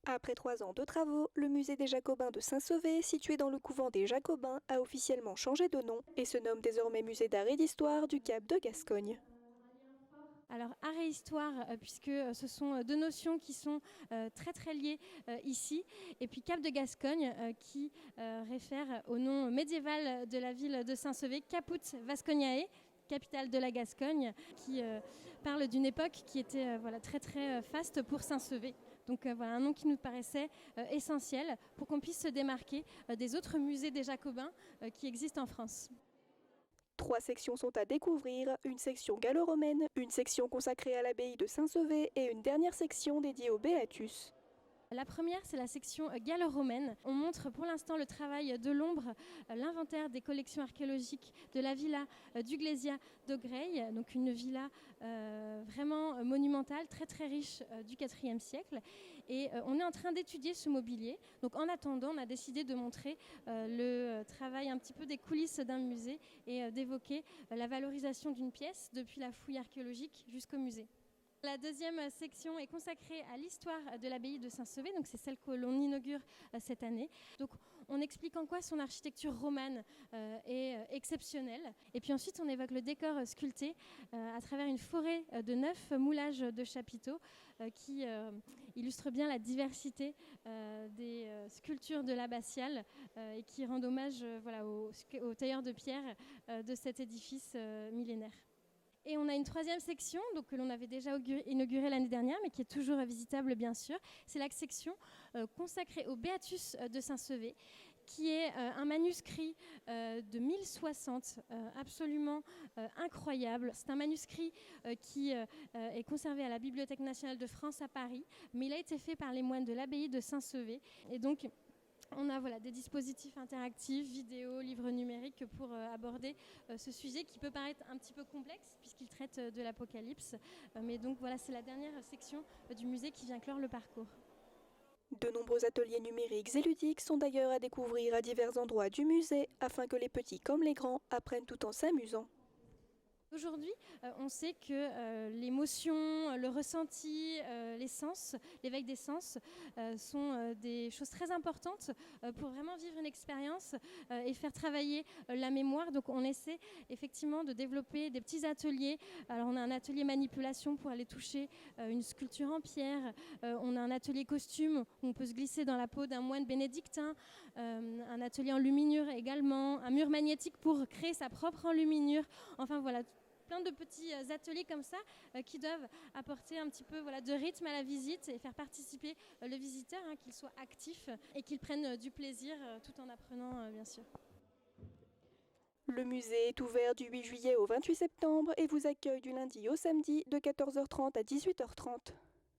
Après 3 ans de travaux, le musée des Jacobins de Saint-Sauvé, situé dans le couvent des Jacobins, a officiellement changé de nom et se nomme désormais Musée d'art et d'histoire du Cap de Gascogne. Alors art et histoire, puisque ce sont deux notions qui sont très très liées ici, et puis Cap de Gascogne qui réfère au nom médiéval de la ville de Saint-Sauvé, Caput Vasconiae, capitale de la Gascogne, qui parle d'une époque qui était très très faste pour Saint-Sauvé. Donc voilà un nom qui nous paraissait essentiel pour qu'on puisse se démarquer des autres musées des Jacobins qui existent en France. 3 sections sont à découvrir, une section gallo-romaine, une section consacrée à l'abbaye de Saint-Sauvé et une dernière section dédiée au Béatus. La première, c'est la section gallo-romaine. On montre pour l'instant le travail de l'ombre, l'inventaire des collections archéologiques de la villa d'Uglesia d'Augreil, donc une villa vraiment monumentale, très très riche du IVe siècle. Et on est en train d'étudier ce mobilier. Donc en attendant, on a décidé de montrer le travail un petit peu des coulisses d'un musée et d'évoquer la valorisation d'une pièce depuis la fouille archéologique jusqu'au musée. La deuxième section est consacrée à l'histoire de l'abbaye de Saint-Sauvé, donc c'est celle que l'on inaugure cette année. Donc on explique en quoi son architecture romane est exceptionnelle. Et puis ensuite on évoque le décor sculpté à travers une forêt de 9 moulages de chapiteaux qui illustrent bien la diversité des sculptures de l'abbatiale et qui rendent hommage aux tailleurs de pierre de cet édifice millénaire. Et on a une troisième section donc, que l'on avait déjà inaugurée l'année dernière, mais qui est toujours visitable bien sûr. C'est la section consacrée au Béatus de Saint-Sauvé, qui est un manuscrit de 1060, absolument incroyable. C'est un manuscrit qui est conservé à la Bibliothèque nationale de France à Paris, mais il a été fait par les moines de l'abbaye de Saint-Sauvé. Et donc, on a des dispositifs interactifs, vidéos, livres numériques pour aborder ce sujet qui peut paraître un petit peu complexe puisqu'il traite de l'Apocalypse. Mais donc voilà, c'est la dernière section du musée qui vient clore le parcours. De nombreux ateliers numériques et ludiques sont d'ailleurs à découvrir à divers endroits du musée afin que les petits comme les grands apprennent tout en s'amusant. Aujourd'hui, on sait que l'émotion, le ressenti, les sens, l'éveil des sens sont des choses très importantes pour vraiment vivre une expérience et faire travailler la mémoire. Donc on essaie effectivement de développer des petits ateliers. Alors on a un atelier manipulation pour aller toucher une sculpture en pierre. On a un atelier costume où on peut se glisser dans la peau d'un moine bénédictin. Un atelier enluminure également. Un mur magnétique pour créer sa propre enluminure. Enfin voilà, plein de petits ateliers comme ça qui doivent apporter un petit peu de rythme à la visite et faire participer le visiteur, qu'il soit actif et qu'il prenne du plaisir tout en apprenant bien sûr. Le musée est ouvert du 8 juillet au 28 septembre et vous accueille du lundi au samedi de 14h30 à 18h30.